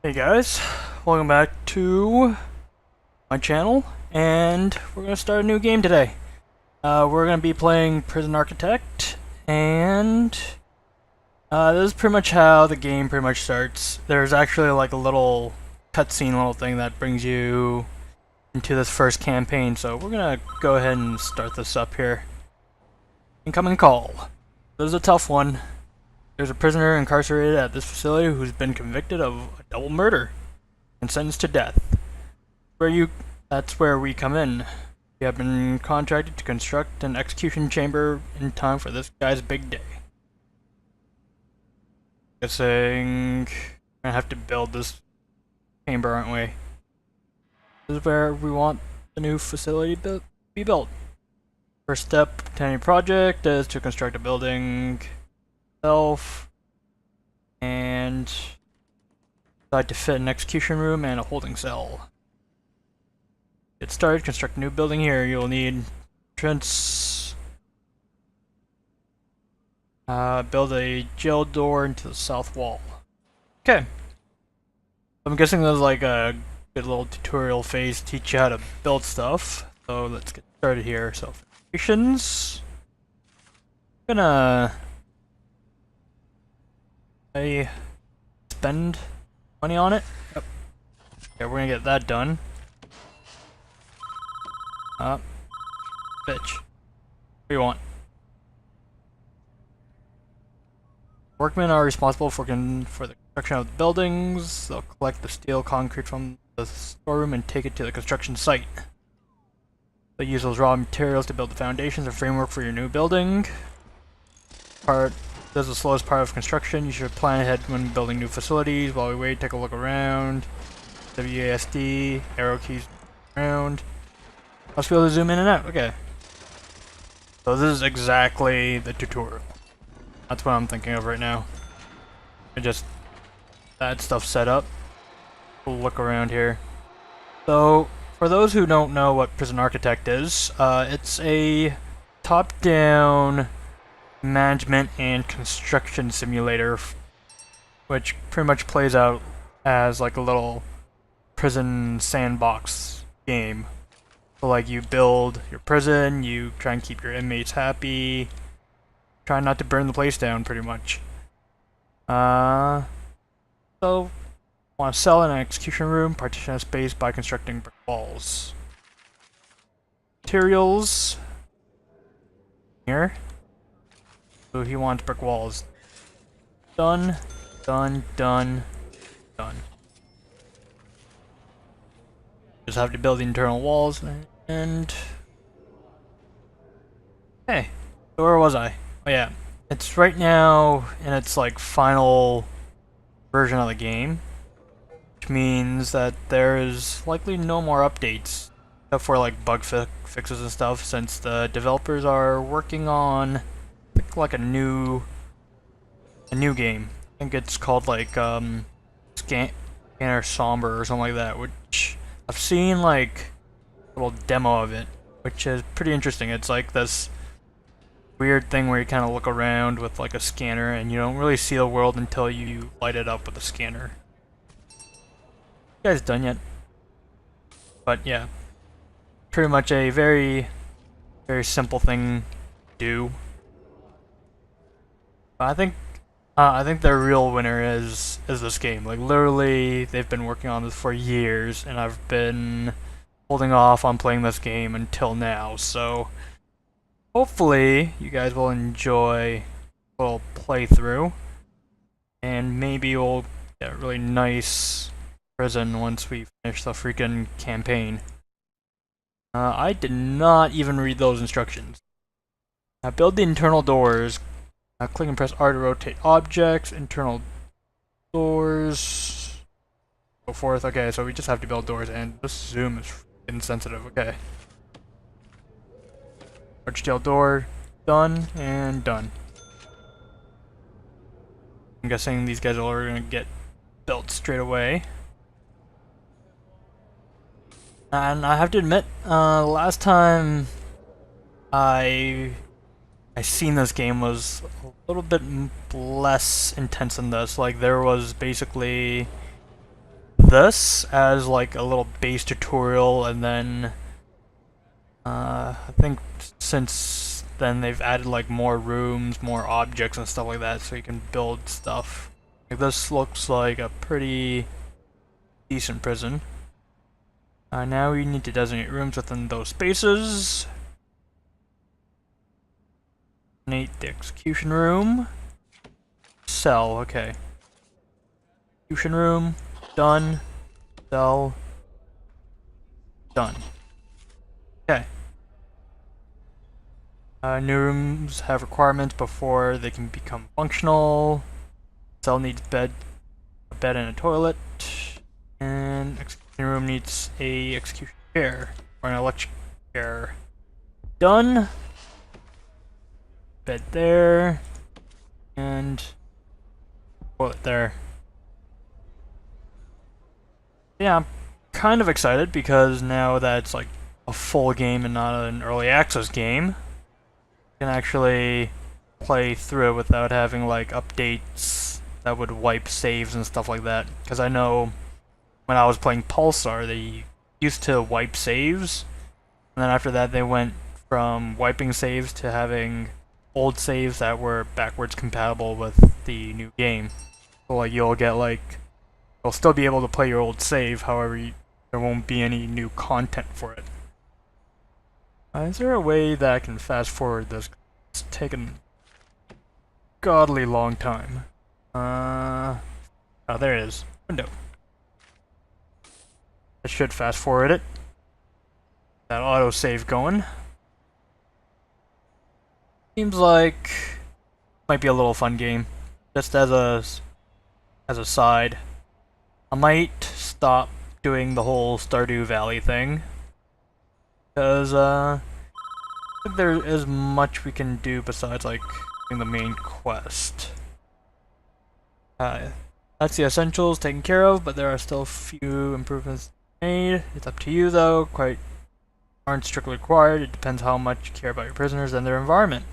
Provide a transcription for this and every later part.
Hey guys, welcome back to my channel, and we're gonna start a new game today. We're gonna be playing Prison Architect, and this is pretty much how the game pretty much starts. There's actually like a little cutscene little thing that brings you into this first campaign, so we're gonna go ahead and start this up here. Incoming call. This is a tough one. There's a prisoner incarcerated at this facility who's been convicted of a double murder and sentenced to death. That's where we come in. We have been contracted to construct an execution chamber in time for this guy's big day. Guessing we're gonna have to build this chamber, aren't we? This is where we want the new facility to be built. First step to any project is to construct a building itself and decide to fit an execution room and a holding cell. Get started, construct a new building here. You'll need entrance. Build a jail door into the south wall. Okay. I'm guessing there's like a good little tutorial phase to teach you how to build stuff. So let's get started here. So foundations. I'm gonna spend money on it. Yep. Okay, we're gonna get that done. Bitch. What do you want? Workmen are responsible for the construction of the buildings. They'll collect the steel concrete from the storeroom and take it to the construction site. They'll use those raw materials to build the foundations and framework for your new building. This is the slowest part of construction. You should plan ahead when building new facilities. While we wait, take a look around. WASD, arrow keys around. Must be able to zoom in and out. Okay. So this is exactly the tutorial. That's what I'm thinking of right now. I just that stuff set up. We'll look around here. So for those who don't know what Prison Architect is, it's a top-down management and construction simulator, which pretty much plays out as like a little prison sandbox game. So like you build your prison, you try and keep your inmates happy, try not to burn the place down pretty much. So want to sell an execution room, partition a space by constructing brick walls. Materials here. So he wants brick walls. Done, done, done, done. Just have to build the internal walls and hey, so where was I? Oh yeah, it's right now in its like final version of the game, which means that there is likely no more updates except for like bug fixes and stuff, since the developers are working on I think like a new game. I think it's called like Scanner Somber or something like that, which I've seen like a little demo of it, which is pretty interesting. It's like this weird thing where you kind of look around with like a scanner and you don't really see the world until you light it up with a scanner. You guys done yet? But yeah, pretty much a very simple thing to do. But I think the real winner is this game. Like literally, they've been working on this for years, and I've been holding off on playing this game until now. So hopefully, you guys will enjoy a little playthrough, and maybe we'll get a really nice prison once we finish the freaking campaign. I did not even read those instructions. Build the internal doors. Click and press R to rotate objects, internal doors, so forth. Okay, so we just have to build doors, and this zoom is insensitive. Okay. Large scale door, done, and done. I'm guessing these guys are going to get built straight away. And I have to admit, last time I seen this game was a little bit less intense than this. Like there was basically this as like a little base tutorial, and then I think since then they've added like more rooms, more objects and stuff like that, so you can build stuff. Like this looks like a pretty decent prison. Now we need to designate rooms within those spaces. Designate the execution room. Cell, okay. Execution room, done. Cell, done. Okay. New rooms have requirements before they can become functional. Cell needs a bed and a toilet. And execution room needs a execution chair or an electric chair. Done. Bed there. And toilet there. Yeah, I'm kind of excited because now that it's like a full game and not an early access game, you can actually play through it without having like updates that would wipe saves and stuff like that. Because I know when I was playing Pulsar, they used to wipe saves, and then after that they went from wiping saves to having old saves that were backwards compatible with the new game. So like you'll still be able to play your old save, however there won't be any new content for it. Is there a way that I can fast forward this? It's taken a godly long time. Oh, there it is. Window. I should fast forward it. That autosave going. Seems like might be a little fun game. Just as a side. I might stop doing the whole Stardew Valley thing. Because I don't think there is much we can do besides like doing the main quest. That's the essentials taken care of, but there are still a few improvements made. It's up to you though, quite aren't strictly required. It depends how much you care about your prisoners and their environment.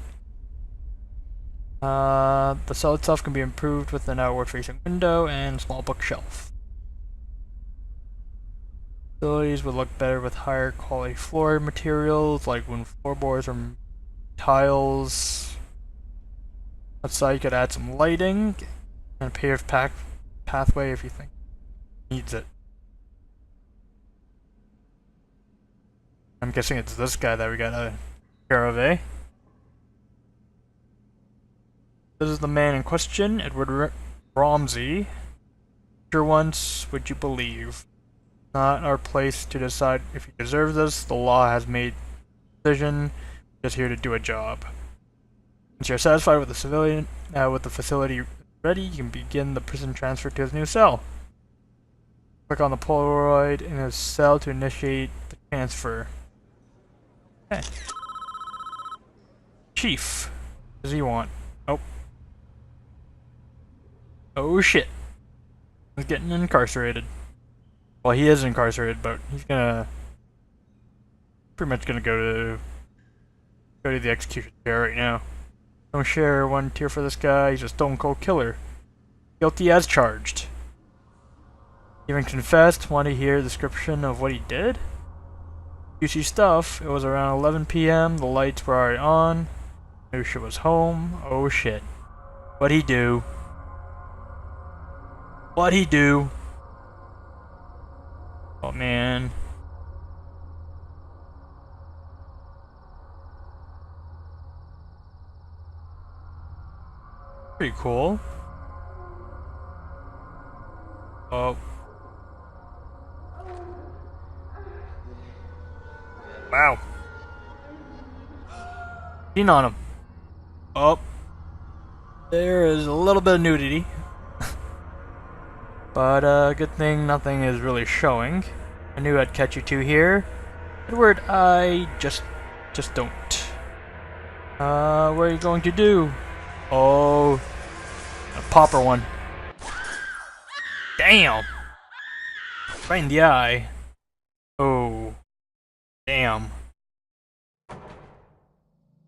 The cell itself can be improved with an outward facing window and a small bookshelf. Facilities would look better with higher quality floor materials, like wooden floorboards or tiles. Outside you could add some lighting and a paved pathway if you think it needs it. I'm guessing it's this guy that we gotta take care of, eh? This is the man in question, Edward Romsey. Sure once, would you believe? Not our place to decide if you deserve this. The law has made a decision. We're just here to do a job. Once you're satisfied with the facility ready, you can begin the prison transfer to his new cell. Click on the Polaroid in his cell to initiate the transfer. Okay. Chief. What does he want? Oh. Oh shit. He's getting incarcerated. Well, he is incarcerated, but he's pretty much gonna go to the execution chair right now. Don't share one tear for this guy. He's a stone cold killer. Guilty as charged. Even confessed. Want to hear a description of what he did? Juicy stuff. It was around 11 p.m. The lights were already on. Knew she was home. Oh shit. What'd he do? What'd he do? Oh man. Pretty cool. Oh. Wow. Lean on him. Oh. There is a little bit of nudity. But good thing nothing is really showing. I knew I'd catch you two here. Edward, I just don't. What are you going to do? Oh, a popper one. Damn! Right in the eye. Oh. Damn.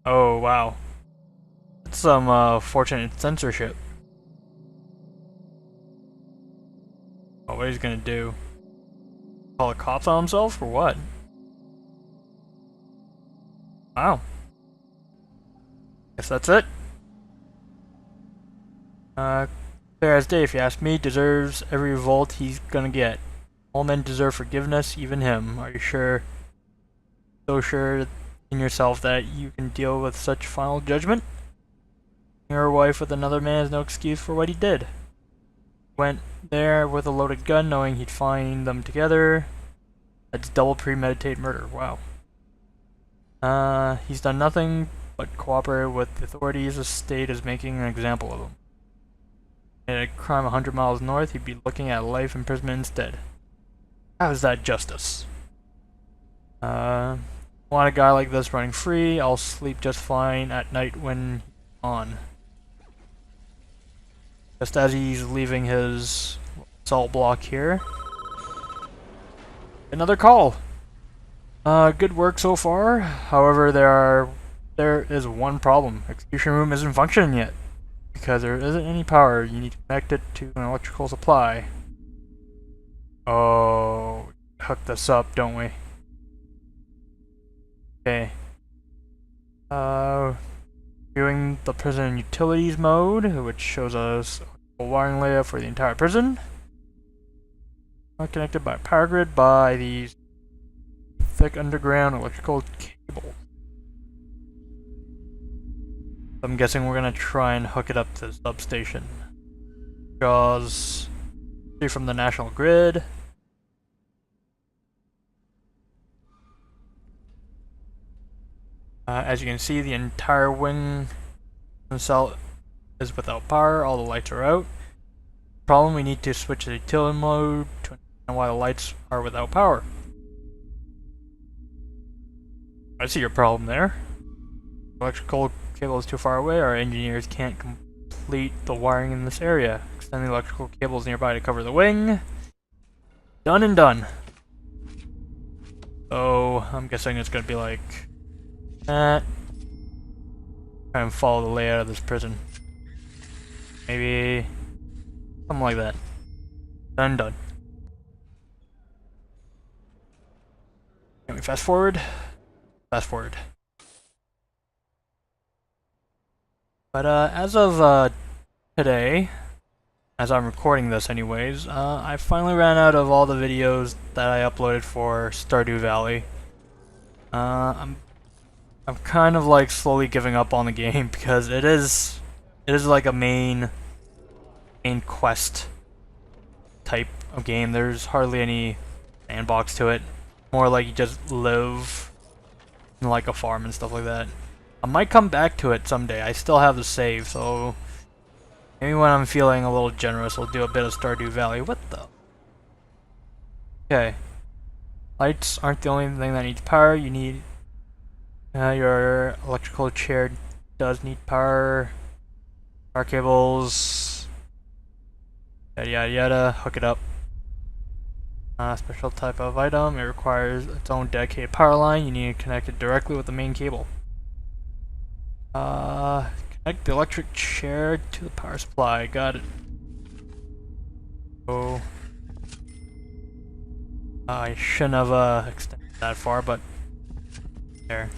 Oh, wow. That's some fortunate censorship. Oh, What he's gonna do? Call the cops on himself or what? Wow. Guess that's it. Clear as day if you ask me, deserves every revolt he's gonna get. All men deserve forgiveness, even him. Are you sure, so sure in yourself that you can deal with such final judgment? Your wife with another man is no excuse for what he did. Went there with a loaded gun knowing he'd find them together. That's double premeditated murder, wow. He's done nothing but cooperate with the authorities. The state is making an example of him. A crime 100 miles north, he'd be looking at life imprisonment instead. How is that justice? Want a guy like this running free? I'll sleep just fine at night when he's on. Just as he's leaving his salt block here. Another call! Good work so far. However, there is one problem. Execution room isn't functioning yet. Because there isn't any power, you need to connect it to an electrical supply. Oh, hook this up, don't we? Okay. Viewing the prison utilities mode, which shows us a wiring layout for the entire prison. Connected by power grid by these thick underground electrical cables. I'm guessing we're gonna try and hook it up to the substation. Draws from the national grid. As you can see, the entire wing cell is without power. All the lights are out. Problem: we need to switch the utility mode to understand why the lights are without power. I see your problem there. Electrical cable is too far away. Our engineers can't complete the wiring in this area. Extend the electrical cables nearby to cover the wing. Done and done. So I'm guessing it's gonna be like that. Try and follow the layout of this prison. Maybe something like that. Done, done. Can we fast forward? Fast forward. But as of today, as I'm recording this anyways, I finally ran out of all the videos that I uploaded for Stardew Valley. I'm kind of like slowly giving up on the game because it is like a main quest type of game. There's hardly any sandbox to it. More like you just live in like a farm and stuff like that. I might come back to it someday. I still have the save, so maybe when I'm feeling a little generous, I'll do a bit of Stardew Valley. What the? Okay. Lights aren't the only thing that needs power. You need your electrical chair does need power. Power cables. Yada yada yada. Hook it up. Special type of item. It requires its own dedicated power line. You need to connect it directly with the main cable. Connect the electric chair to the power supply. Got it. Oh. I shouldn't have extended that far, but there.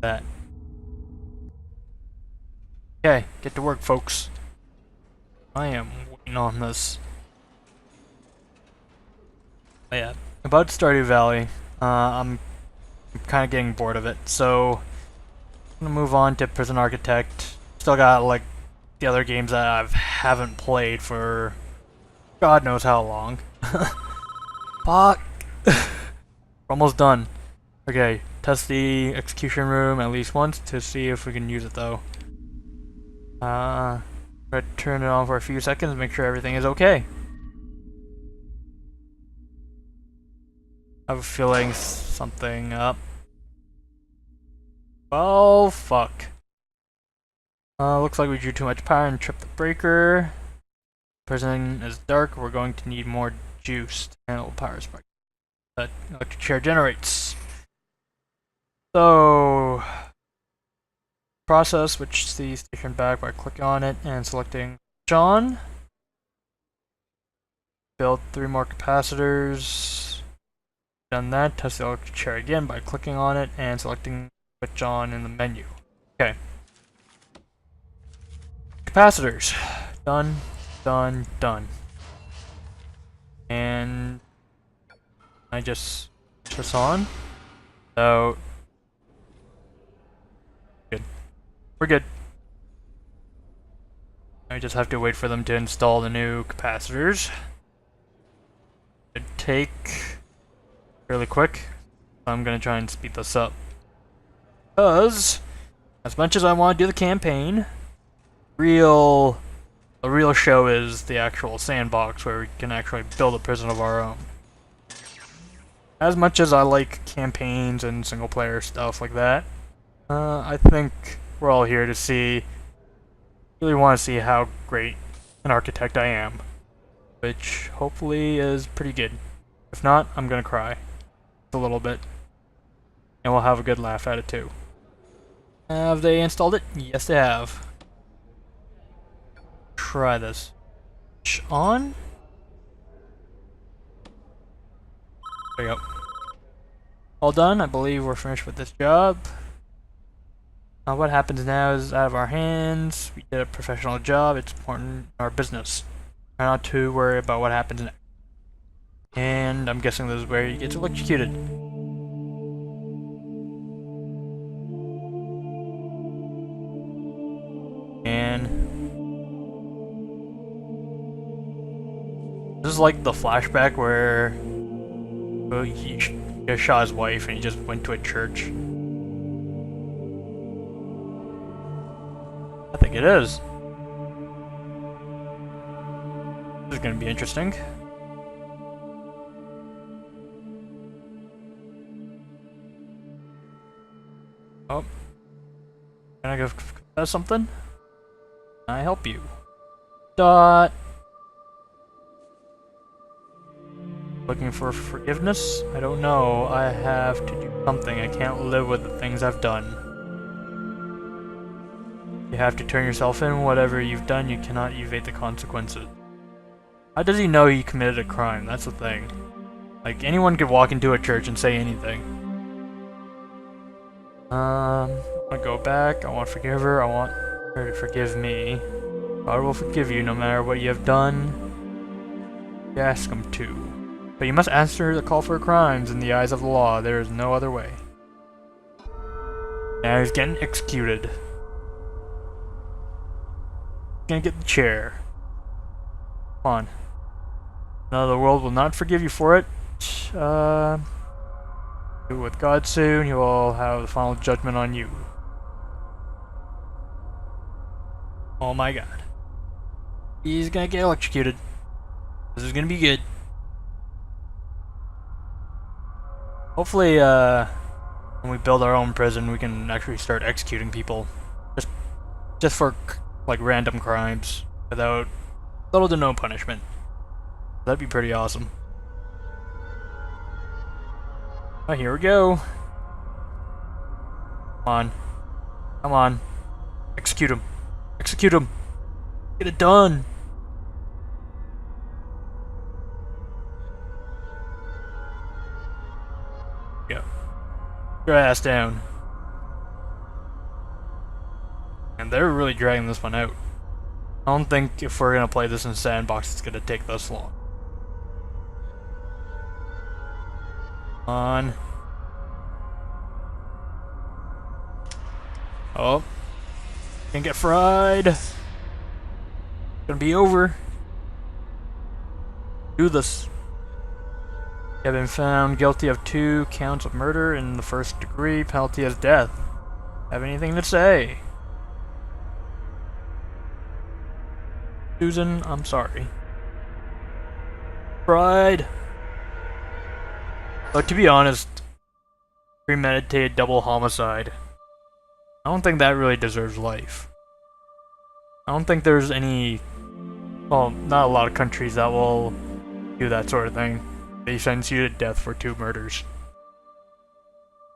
That. Okay, get to work, folks. I am waiting on this. But yeah, about Stardew Valley. I'm kind of getting bored of it, so I'm gonna move on to Prison Architect. Still got like the other games that I haven't played for God knows how long. Fuck. We're almost done. Okay, test the execution room at least once to see if we can use it though. Turn it on for a few seconds, make sure everything is okay. I have a feeling something up. Oh, fuck. Looks like we drew too much power and tripped the breaker. Prison is dark, we're going to need more juice to handle the power spike that electric chair generates. So, process, switch the station back by clicking on it and selecting John. Build 3 more capacitors. Done that. Test the electric chair again by clicking on it and selecting switch on in the menu. Okay. Capacitors. Done. Done. Done. And I just switch this on. So good. We're good. I just have to wait for them to install the new capacitors. It'd take fairly quick. I'm gonna try and speed this up. Because as much as I want to do the campaign, the real show is the actual sandbox where we can actually build a prison of our own. As much as I like campaigns and single player stuff like that, I think we're all here to see, really want to see how great an architect I am, which hopefully is pretty good. If not, I'm gonna cry a little bit, and we'll have a good laugh at it too. Have they installed it? Yes, they have. Try this. Switch on. There you go. All done. I believe we're finished with this job. What happens now is out of our hands. We did a professional job. It's important in our business. Try not to worry about what happens next. And I'm guessing this is where he gets electrocuted. And this is like the flashback where he shot his wife and he just went to a church. I think it is. This is gonna be interesting. Oh. Can I go confess something? Can I help you? Dot. Looking for forgiveness? I don't know. I have to do something. I can't live with the things I've done. You have to turn yourself in. Whatever you've done, you cannot evade the consequences. How does he know he committed a crime? That's the thing. Like, anyone could walk into a church and say anything. I want to go back. I want to forgive her. I want her to forgive me. God will forgive you no matter what you have done. You ask him to. But you must answer the call for crimes in the eyes of the law. There is no other way. Now he's getting executed. Gonna get the chair. Come on. No, the world will not forgive you for it. Do it with God soon. He will have the final judgment on you. Oh my god. He's gonna get electrocuted. This is gonna be good. Hopefully, when we build our own prison, we can actually start executing people. Just for, like, random crimes. Without little to no punishment. That'd be pretty awesome. Oh, here we go. Come on. Come on. Execute him. Execute him. Get it done. Go. Your ass down. And they're really dragging this one out. I don't think if we're gonna play this in sandbox, it's gonna take this long. Come on. Oh. Can't get fried. It's gonna be over. Do this. You have been found guilty of 2 counts of murder in the 1st degree. Penalty is death. Have anything to say? Susan, I'm sorry. Fried. But to be honest, premeditated double homicide. I don't think that really deserves life. I don't think there's any, well, not a lot of countries that will do that sort of thing. They sentence you to death for 2 murders.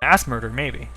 Mass murder, maybe.